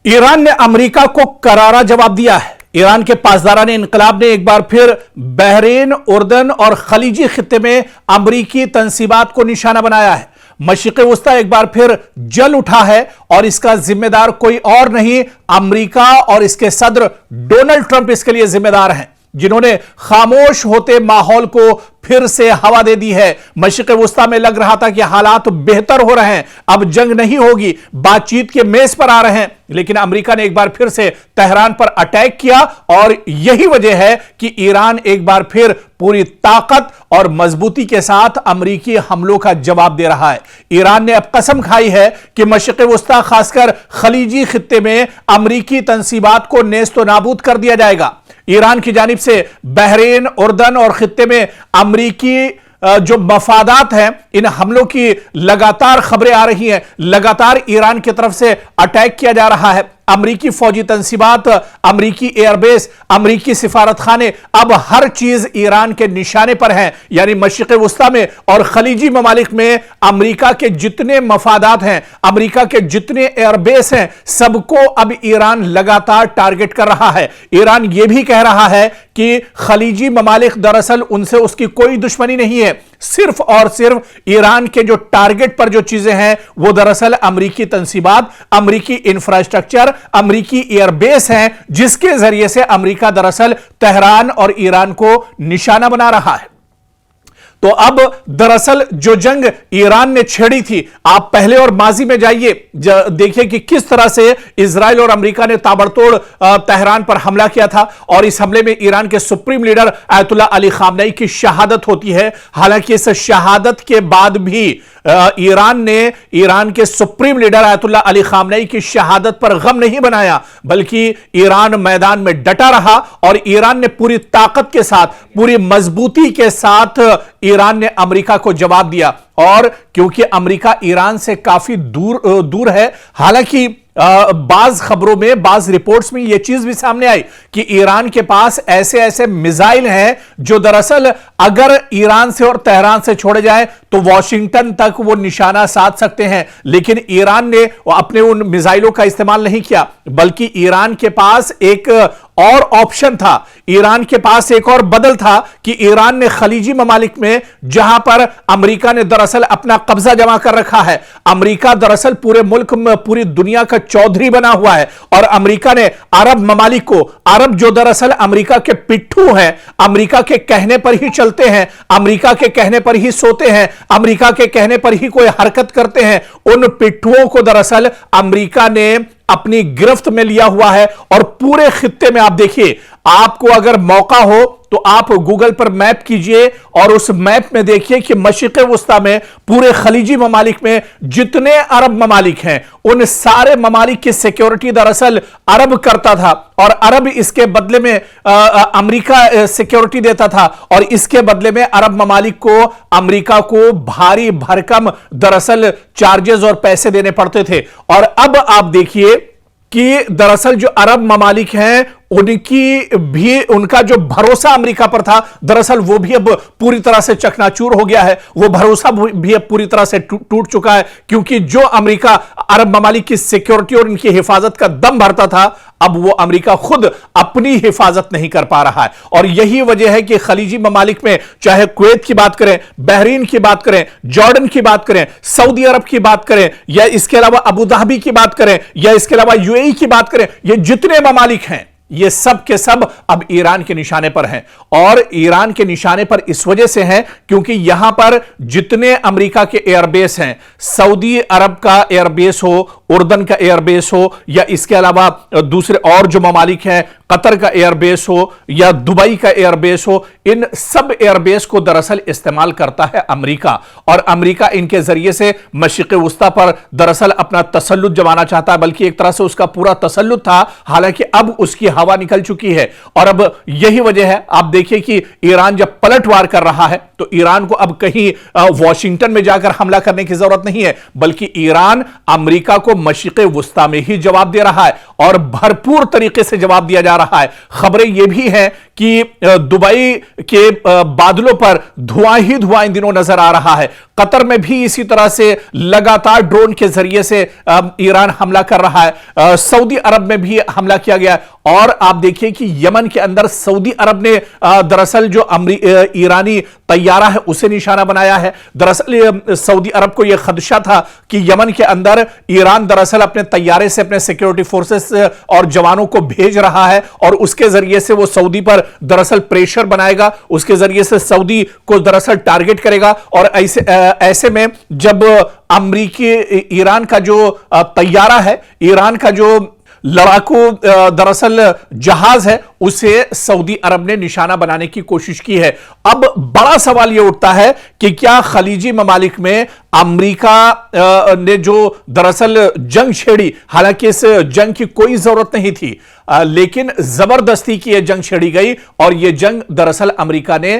Iran ने America को करारा जवाब दिया है। ईरान के पासदारान इनकलाब ने एक बार फिर बहरीन, उर्दन और खलीजी खित्ते में अमरीकी तंसीबात को निशाना बनाया है। मशरिक़ वस्ता एक बार फिर जल उठा है और इसका जिम्मेदार कोई और नहीं, अमेरिका और इसके सदर डोनाल्ड ट्रंप इसके लिए जिम्मेदार हैं, जिन्होंने खामोश होते माहौल को फिर से हवा दे दी है। मशरिक़ वस्ता में लग रहा था कि हालात बेहतर हो रहे हैं, अब जंग नहीं होगी, बातचीत के मेज पर आ रहे हैं, लेकिन अमेरिका ने एक बार फिर से तेहरान पर अटैक किया और यही वजह है कि ईरान एक बार फिर पूरी ताकत और मजबूती के साथ अमेरिकी हमलों का जवाब दे रहा है। ईरान ने अब कसम खाई है कि मशरिक़ वस्ता खासकर खलीजी खित्ते में अमेरिकी तंसीबात को नेस्तो नाबूद कर दिया जाएगा। ईरान की जानिब से बहरीन, उर्दन और खित्ते में अमेरिकी जो मफादात हैं, इन हमलों की लगातार खबरें आ रही हैं, लगातार ईरान की तरफ से अटैक किया जा रहा है। अमरीकी फौजी तंसीबात, अमरीकी एयरबेस, अमरीकी सिफारत खाने, अब हर चीज ईरान के निशाने पर है। यानी मशरिक़ वस्ता में और खलीजी ममालिक में अमरीका के जितने मफादात हैं, अमरीका के जितने एयरबेस हैं, सबको अब ईरान लगातार टारगेट कर रहा है। ईरान यह भी कह रहा है कि खलीजी ममालिक दरअसल उनसे उसकी कोई दुश्मनी नहीं है, सिर्फ और सिर्फ ईरान के जो टारगेट पर जो चीजें हैं वो दरअसल अमरीकी तंसीबात, अमरीकी इंफ्रास्ट्रक्चर, अमरीकी एयरबेस हैं, जिसके जरिए से अमरीका दरअसल तेहरान और ईरान को निशाना बना रहा है। तो अब दरअसल जो जंग ईरान ने छेड़ी थी, आप पहले और माजी में जाइए, देखिए कि किस तरह से इजराइल और अमेरिका ने ताबड़तोड़ तेहरान पर हमला किया था और इस हमले में ईरान के supreme leader Ayatollah Ali Khamenei की शहादत होती है। हालांकि इस शहादत के बाद भी ईरान ने ईरान के supreme leader Ayatollah Ali Khamenei की शहादत पर गम नहीं बनाया, बल्कि ईरान मैदान में डटा रहा और ईरान ने पूरी ताकत के साथ, पूरी मजबूती के साथ ईरान ने अमेरिका को जवाब दिया। और क्योंकि अमेरिका ईरान से काफी दूर है, हालांकि बाज खबरों में, बाज रिपोर्ट्स में यह चीज भी सामने आई कि ईरान के पास ऐसे ऐसे मिसाइल हैं जो दरअसल अगर ईरान से और तेहरान से छोड़े जाएं तो वॉशिंगटन तक वो निशाना साध सकते हैं। लेकिन ईरान ने अपने उन मिसाइलों का इस्तेमाल नहीं किया, बल्कि ईरान के पास एक और ऑप्शन था, ईरान के पास एक और बदल था कि ईरान ने खलीजी ममालिक में, जहां पर अमेरिका ने दरअसल अपना कब्जा जमा कर रखा है, अमेरिका दरअसल पूरे मुल्क में, पूरी दुनिया का चौधरी बना हुआ है, और अमेरिका ने अरब ममालिक को, अरब जो दरअसल अमेरिका के पिट्ठू हैं, अमेरिका के कहने पर ही चलते हैं, अमेरिका के कहने पर ही सोते हैं, अमेरिका के कहने पर ही कोई हरकत करते हैं, उन पिट्ठुओं को दरअसल अमेरिका ने अपनी गिरफ्त में लिया हुआ है। और पूरे खित्ते में आप देखिए, आपको अगर मौका हो तो आप गूगल पर मैप कीजिए और उस मैप में देखिए कि मशरिक़ वस्ता में, पूरे खलीजी ममालिक में जितने अरब ममालिक हैं, उन सारे ममालिक की सिक्योरिटी दरअसल अरब करता था और अरब इसके बदले में अमेरिका सिक्योरिटी देता था, और इसके बदले में अरब ममालिक को अमेरिका को भारी भरकम दरअसल चार्जेस और पैसे देने पड़ते थे। और अब आप देखिए कि दरअसल जो अरब ममालिक हैं, उनकी भी, उनका जो भरोसा अमेरिका पर था, दरअसल वो भी अब पूरी तरह से चकनाचूर हो गया है, वो भरोसा भी अब पूरी तरह से टूट चुका है, क्योंकि जो अमेरिका अरब ममालिक की सिक्योरिटी और उनकी हिफाजत का दम भरता था, अब वो अमेरिका खुद अपनी हिफाजत नहीं कर पा रहा है। और यही वजह है कि खलीजी ममालिक में, चाहे कुवैत की बात करें, बहरीन की बात करें, जॉर्डन की बात करें, सऊदी अरब की बात करें, या इसके अलावा अबू धाबी की बात करें, या इसके अलावा यूएई की बात करें, ये जितने ममालिक हैं, ये सब के सब अब ईरान के निशाने पर हैं। और ईरान के निशाने पर इस वजह से हैं क्योंकि यहां पर जितने अमेरिका के एयरबेस हैं, सऊदी अरब का एयरबेस हो, उर्दन का एयरबेस हो, या इसके अलावा दूसरे और जो ममालिक हैं, कतर का एयरबेस हो या दुबई का एयरबेस हो, इन सब एयरबेस को दरअसल इस्तेमाल करता है अमेरिका। और अमेरिका इनके जरिए से मशरिक़ वस्ता पर दरअसल अपना तसल्लुत जमाना चाहता है, बल्कि एक तरह से उसका पूरा तसल्लुत था, हालांकि अब उसकी हवा निकल चुकी है। और अब यही वजह है, आप देखिए कि ईरान जब पलटवार कर रहा है तो ईरान को अब कहीं वॉशिंगटन में जाकर हमला करने की जरूरत नहीं है, बल्कि ईरान अमेरिका को मशरिक़ वस्ता में ही जवाब दे रहा है। और भरपूर तरीके से जवाब दिया जा रहा है। खबरें यह भी हैं कि दुबई के बादलों पर धुआं ही धुआं इन दिनों नजर आ रहा है। कतर में भी इसी तरह से लगातार ड्रोन के जरिए से ईरान हमला कर रहा है। सऊदी अरब में भी हमला किया गया और आप देखिए कि यमन के अंदर सऊदी अरब ने दरअसल जो ईरानी तैयारा है उसे निशाना बनाया है। दरअसल सऊदी अरब को यह खदशा था कि यमन के अंदर ईरान दरअसल अपने तैयारे से अपने सिक्योरिटी फोर्सेस और जवानों को भेज रहा है और उसके जरिए से वो सऊदी पर दरअसल प्रेशर बनाएगा, उसके जरिए से सऊदी को दरअसल टारगेट करेगा। और ऐसे में जब अमेरिकी ईरान का जो तैयारा है, ईरान का जो लड़ाकू दरअसल जहाज है, उसे सऊदी अरब ने निशाना बनाने की कोशिश की है। अब बड़ा सवाल यह उठता है कि क्या खलीजी ममालिक में अमेरिका ने जो दरअसल जंग छेड़ी, हालांकि इस जंग की कोई जरूरत नहीं थी, लेकिन जबरदस्ती की यह जंग छेड़ी गई और यह जंग दरअसल अमेरिका ने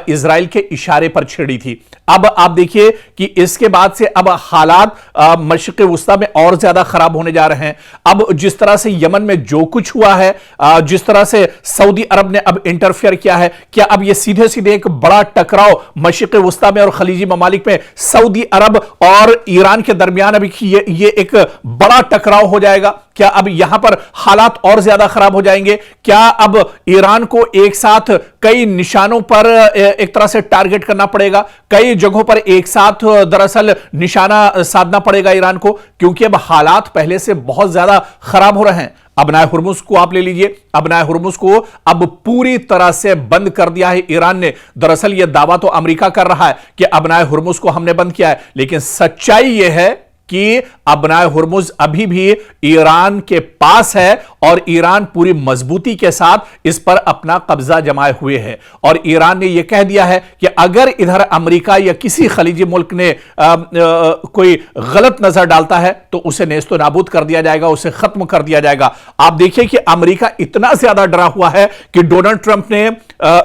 इजराइल के इशारे पर छेड़ी थी। अब आप देखिए कि इसके बाद से अब हालात मशरिक़ वुस्ता में और ज्यादा खराब होने जा रहे हैं। अब जिस तरह से यमन में जो कुछ हुआ है, जिस तरह से सऊदी अरब ने अब इंटरफेयर किया है, क्या अब यह सीधे सीधे एक बड़ा टकराव मशरिक़ वुस्ता में और खलीजी ममालिक में सऊदी अरब और ईरान के दरमियान अभी ये एक बड़ा टकराव हो जाएगा? क्या अब यहां पर हालात और ज्यादा खराब हो जाएंगे? क्या अब ईरान को एक साथ कई निशानों पर एक तरह से टारगेट करना पड़ेगा, कई जगहों पर एक साथ दरअसल निशाना साधना पड़ेगा ईरान को, क्योंकि अब हालात पहले से बहुत ज्यादा खराब हो रहे हैं। अबनाए हुर्मुज को आप ले लीजिए, अबनाए हुर्मुज को अब पूरी तरह से बंद कर दिया है ईरान ने। दरअसल यह दावा तो अमेरिका कर रहा है कि अबनाए हुर्मुज को हमने बंद किया है, लेकिन सच्चाई यह है कि अबनाए हुर्मुज अभी भी ईरान के पास है और ईरान पूरी मजबूती के साथ इस पर अपना कब्जा जमाए हुए है। और ईरान ने यह कह दिया है कि अगर इधर अमेरिका या किसी खलीजी मुल्क ने कोई गलत नजर डालता है तो उसे नेस्तो नाबूद कर दिया जाएगा, उसे खत्म कर दिया जाएगा। आप देखिए कि अमेरिका इतना ज्यादा डरा हुआ है कि डोनाल्ड ट्रंप ने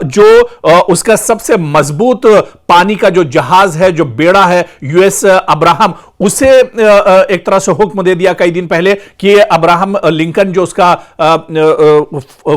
जो उसका सबसे मजबूत पानी का जो जहाज है, जो बेड़ा है यूएस अब्राहम, उसे एक तरह से हुक्म दे दिया कई दिन पहले कि अब्राहम लिंकन जो उसका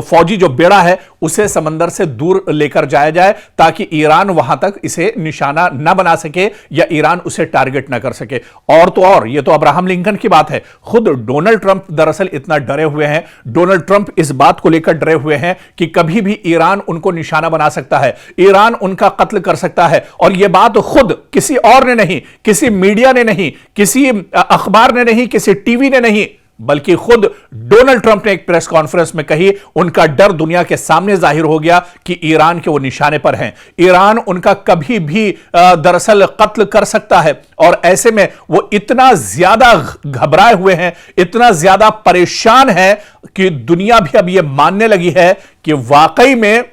फौजी जो बेड़ा है उसे समंदर से दूर लेकर जाया जाए ताकि ईरान वहां तक इसे निशाना न बना सके या ईरान उसे टारगेट न कर सके। और तो और ये तो अब्राहम लिंकन की बात है, खुद डोनाल्ड ट्रंप दरअसल इतना डरे हुए हैं, डोनाल्ड ट्रंप इस बात को लेकर डरे हुए हैं कि कभी भी ईरान उनको निशाना बना सकता है, ईरान उनका कत्ल कर सकता है। और यह बात खुद किसी और ने नहीं, किसी मीडिया ने नहीं, किसी अखबार ने नहीं, किसी टीवी ने नहीं, बल्कि खुद डोनाल्ड ट्रंप ने एक प्रेस कॉन्फ्रेंस में कही। उनका डर दुनिया के सामने जाहिर हो गया कि ईरान के वो निशाने पर हैं, ईरान उनका कभी भी दरअसल कत्ल कर सकता है। और ऐसे में वो इतना ज्यादा घबराए हुए हैं, इतना ज्यादा परेशान है कि दुनिया भी अब ये मानने लगी है कि वाकई में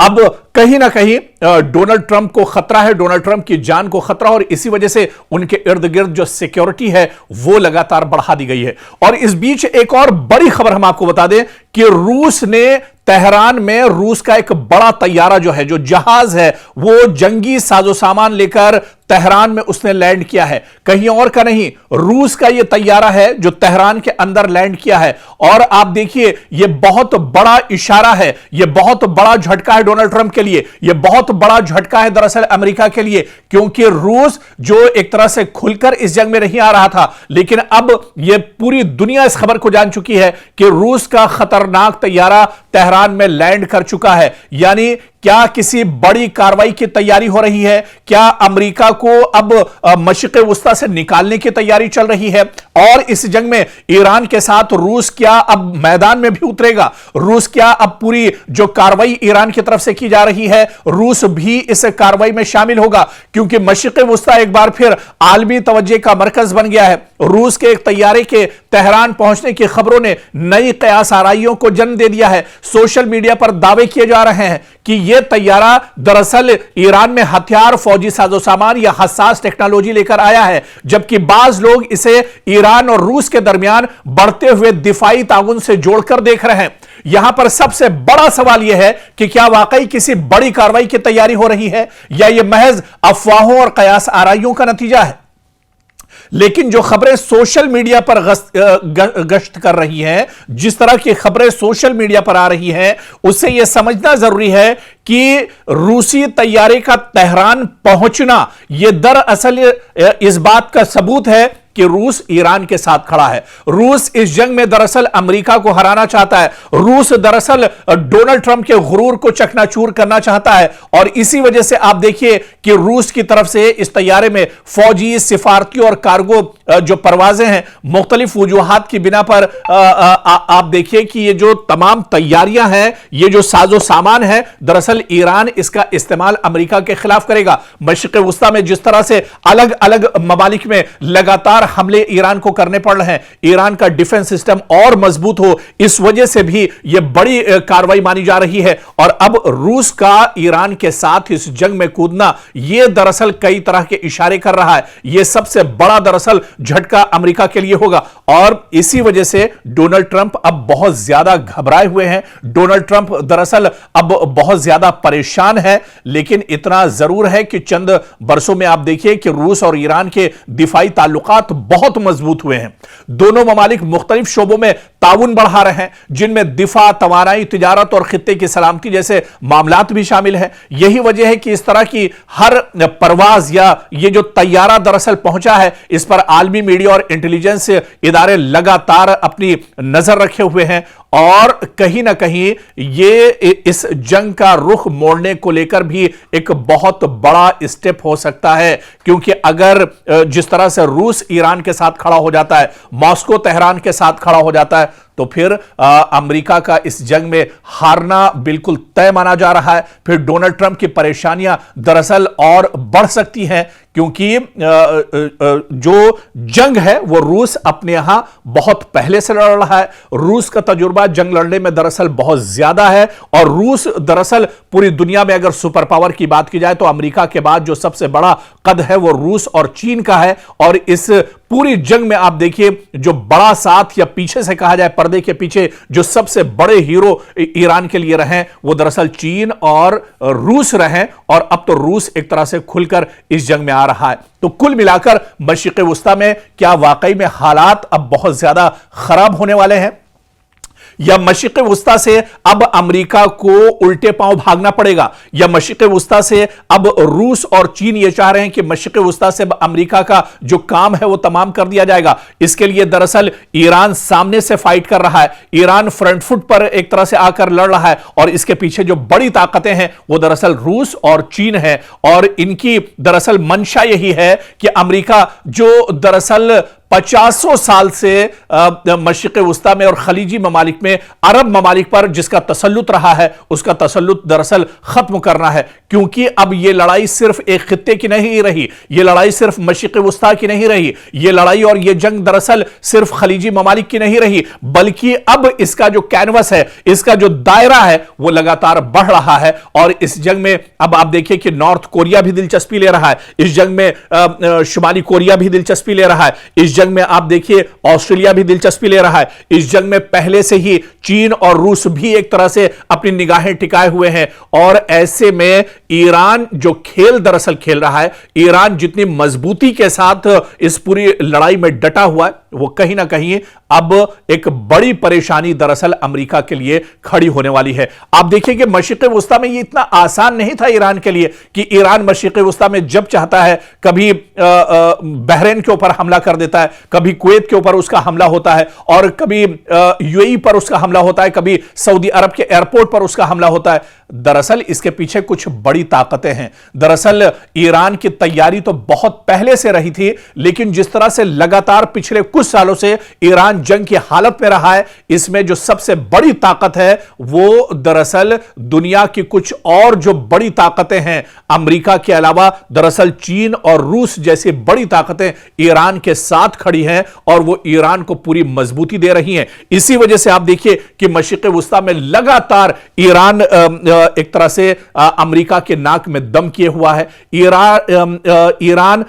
अब कहीं ना कहीं डोनाल्ड ट्रंप को खतरा है, डोनाल्ड ट्रंप की जान को खतरा, और इसी वजह से उनके इर्द गिर्द जो सिक्योरिटी है वो लगातार बढ़ा दी गई है। और इस बीच एक और बड़ी खबर हम आपको बता दें कि रूस ने तेहरान में रूस का एक बड़ा तैयारा जो है, जो जहाज है, वो जंगी साजो सामान लेकर तेहरान में उसने लैंड किया है। कहीं और का नहीं, रूस का यह तैयारा है जो तेहरान के अंदर लैंड किया है। और आप देखिए यह बहुत बड़ा इशारा है, यह बहुत बड़ा झटका है डोनाल्ड ट्रंप के लिए, यह बहुत बड़ा झटका है दरअसल अमेरिका के लिए, क्योंकि रूस जो एक तरह से खुलकर इस जंग में नहीं आ रहा था, लेकिन अब यह पूरी दुनिया इस खबर को जान चुकी है कि रूस का खतरनाक तैयारा तेहरान में लैंड कर चुका है। यानी क्या किसी बड़ी कार्रवाई की तैयारी हो रही है? क्या अमेरिका को अब मशरिक़ वुस्ता से निकालने की तैयारी चल रही है? और इस जंग में ईरान के साथ रूस क्या अब मैदान में भी उतरेगा? रूस क्या अब पूरी जो कार्रवाई ईरान की तरफ से की जा रही है, रूस भी इस कार्रवाई में शामिल होगा? क्योंकि मशरिक़ वुस्ता एक बार फिर आलमी तवज्जो का मरकज बन गया है। रूस के एक तैयारे के तेहरान पहुंचने की खबरों ने नई कयास आराइयों को जन्म दे दिया है। सोशल मीडिया पर दावे किए जा रहे हैं कि यह तैयारा दरअसल ईरान में हथियार, फौजी साजो सामान या हसास टेक्नोलॉजी लेकर आया है, जबकि बाज लोग इसे ईरान और रूस के दरमियान बढ़ते हुए दिफाई ताउन से जोड़कर देख रहे हैं। यहां पर सबसे बड़ा सवाल यह है कि क्या वाकई किसी बड़ी कार्रवाई की तैयारी हो रही है या यह महज अफवाहों और कयास आराइयों का नतीजा है? लेकिन जो खबरें सोशल मीडिया पर गश्त कर रही हैं, जिस तरह की खबरें सोशल मीडिया पर आ रही हैं, उससे यह समझना जरूरी है कि रूसी तैयारे का तेहरान पहुंचना यह दरअसल इस बात का सबूत है कि रूस ईरान के साथ खड़ा है। रूस इस जंग में दरअसल अमेरिका को हराना चाहता है। रूस दरअसल डोनाल्ड ट्रंप के गुरूर को चकनाचूर करना चाहता है, और इसी वजह से आप देखिए कि रूस की तरफ से इस तैयारे में फौजी, सिफारती और कार्गो जो परवाजें हैं, मुख्तलिफ वजूहात की बिना पर आप देखिए कि ये जो तमाम तैयारियां हैं, ये जो साजो सामान है, दरअसल ईरान इसका इस्तेमाल अमेरिका के खिलाफ करेगा। मशरिक़ वुस्ता में जिस तरह से अलग अलग ममालिक में लगातार हमले ईरान को करने पड़ रहे हैं, ईरान का डिफेंस सिस्टम और मजबूत हो, इस वजह से भी यह बड़ी कार्रवाई मानी जा रही है। और अब रूस का ईरान के साथ इस जंग में कूदना, यह दरअसल कई तरह के इशारे कर रहा है। यह सबसे बड़ा दरअसल झटका अमेरिका के लिए होगा, और इसी वजह से डोनाल्ड ट्रंप अब बहुत ज्यादा घबराए हुए हैं। डोनाल्ड ट्रंप दरअसल अब बहुत ज्यादा परेशान है, लेकिन इतना जरूर है कि चंद बरसों में आप देखिए कि रूस और ईरान के दिफाई ताल्लुकात बहुत मजबूत हुए हैं। दोनों ममालिक मुख्तलिफ शोबों में ताउन बढ़ा रहे हैं, जिनमें दिफा, तवानाई, तिजारत और खित्ते की सलामती जैसे मामलात भी शामिल हैं। यही वजह है कि इस तरह की हर परवाज या ये जो तैयारा दरअसल पहुंचा है, इस पर आलमी मीडिया और इंटेलिजेंस इदारे लगातार अपनी नजर रखे हुए हैं, और कहीं ना कहीं ये इस जंग का रुख मोड़ने को लेकर भी एक बहुत बड़ा स्टेप हो सकता है। क्योंकि अगर जिस तरह से रूस ईरान के साथ खड़ा हो जाता है, मॉस्को तेहरान के साथ खड़ा हो जाता है, तो फिर अमेरिका का इस जंग में हारना बिल्कुल तय माना जा रहा है। फिर डोनाल्ड ट्रंप की परेशानियां दरअसल और बढ़ सकती हैं, क्योंकि जो जंग है वो रूस अपने यहां बहुत पहले से लड़ रहा है। रूस का तजुर्बा जंग लड़ने में दरअसल बहुत ज्यादा है, और रूस दरअसल पूरी दुनिया में अगर सुपर पावर की बात की जाए तो अमेरिका के बाद जो सबसे बड़ा कद है वो रूस और चीन का है। और इस पूरी जंग में आप देखिए जो बड़ा साथ या पीछे से कहा जाए पर्दे के पीछे जो सबसे बड़े हीरो ईरान के लिए रहे, वो दरअसल चीन और रूस रहे, और अब तो रूस एक तरह से खुलकर इस जंग में आ रहा है। तो कुल मिलाकर मशरिक़ वुस्ता में क्या वाकई में हालात अब बहुत ज्यादा खराब होने वाले हैं, या मशरिक़ वुस्ता से अब अमेरिका को उल्टे पांव भागना पड़ेगा, या मशरिक़ वुस्ता से अब रूस और चीन ये चाह रहे हैं कि मशरिक़ वुस्ता से अमेरिका का जो काम है वो तमाम कर दिया जाएगा। इसके लिए दरअसल ईरान सामने से फाइट कर रहा है, ईरान फ्रंट फुट पर एक तरह से आकर लड़ रहा है, और इसके पीछे जो बड़ी ताकतें हैं वो दरअसल रूस और चीन है। और इनकी दरअसल मंशा यही है कि अमेरिका जो दरअसल 50 साल से मशरिक़ वुस्ता में और खलीजी ममालिक में अरब ममालिक पर जिसका तसल्लुत रहा है, उसका तसल्लुत दरअसल खत्म करना है। क्योंकि अब यह लड़ाई सिर्फ एक खित्ते की नहीं रही, यह लड़ाई सिर्फ मशरिक़ वुस्ता की नहीं रही, यह लड़ाई और यह जंग दरअसल सिर्फ खलीजी ममालिक की नहीं रही, बल्कि अब इसका जो कैनवस है, इसका जो दायरा है वो लगातार बढ़ रहा है। और इस जंग में अब आप देखिए कि नॉर्थ कोरिया भी दिलचस्पी ले रहा है, इस जंग में शुमाली कोरिया भी दिलचस्पी ले रहा है, इस जंग में आप देखिए ऑस्ट्रेलिया भी दिलचस्पी ले रहा है। इस जंग में पहले से ही चीन और रूस भी एक तरह से अपनी निगाहें टिकाए हुए हैं, और ऐसे में ईरान जो खेल दरअसल खेल रहा है, ईरान जितनी मजबूती के साथ इस पूरी लड़ाई में डटा हुआ है, वो कहीं ना कहीं अब एक बड़ी परेशानी दरअसल अमेरिका के लिए खड़ी होने वाली है। आप देखिए कि मशरिक़ वुस्ता में ये इतना आसान नहीं था ईरान के लिए कि ईरान मशरिक़ वुस्ता में जब चाहता है कभी बहरीन के ऊपर हमला कर देता है, कभी कुवैत के ऊपर उसका हमला होता है, और कभी यूएई पर उसका हमला होता है, कभी सऊदी अरब के एयरपोर्ट पर उसका हमला होता है। दरअसल इसके पीछे कुछ बड़ी ताकतें हैं। दरअसल ईरान की तैयारी तो बहुत पहले से रही थी, लेकिन जिस तरह से लगातार पिछले कुछ सालों से ईरान जंग की हालत में रहा है, इसमें जो सबसे बड़ी ताकत है वो दरअसल दुनिया की कुछ और जो बड़ी ताकतें हैं अमेरिका के अलावा, दरअसल चीन और रूस जैसी बड़ी ताकतें ईरान के साथ खड़ी हैं, और वो ईरान को पूरी मजबूती दे रही हैं। इसी वजह से आप देखिए कि मशरिक़ वुस्ता में लगातार ईरान एक तरह से अमेरिका के नाक में दम किए हुआ है। ईरान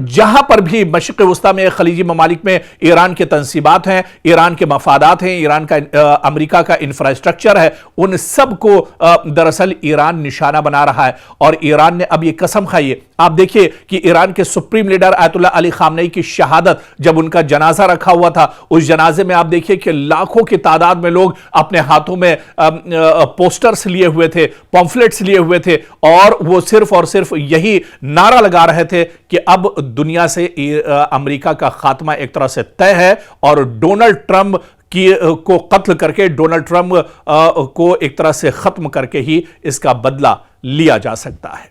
जहां पर भी मशरिक़ वुस्ता में खलीजी ममालिक में ईरान के तंसीबात हैं, ईरान के मफादात हैं, ईरान का अमेरिका का इंफ्रास्ट्रक्चर है, उन सब को दरअसल ईरान निशाना बना रहा है। और ईरान ने अब यह कसम खाई है, आप देखिए कि ईरान के supreme leader Ayatollah Ali Khamenei की शहादत, जब उनका जनाजा रखा हुआ था, उस जनाजे में आप देखिए कि लाखों की तादाद में लोग अपने हाथों में पोस्टर्स लिए हुए थे, पॉम्फलेट्स लिए हुए थे, और वो सिर्फ और सिर्फ यही नारा लगा रहे थे कि अब दुनिया से अमेरिका का खात्मा एक तरह से तय है और डोनाल्ड ट्रंप को कत्ल करके, डोनाल्ड ट्रंप को एक तरह से खत्म करके ही इसका बदला लिया जा सकता है।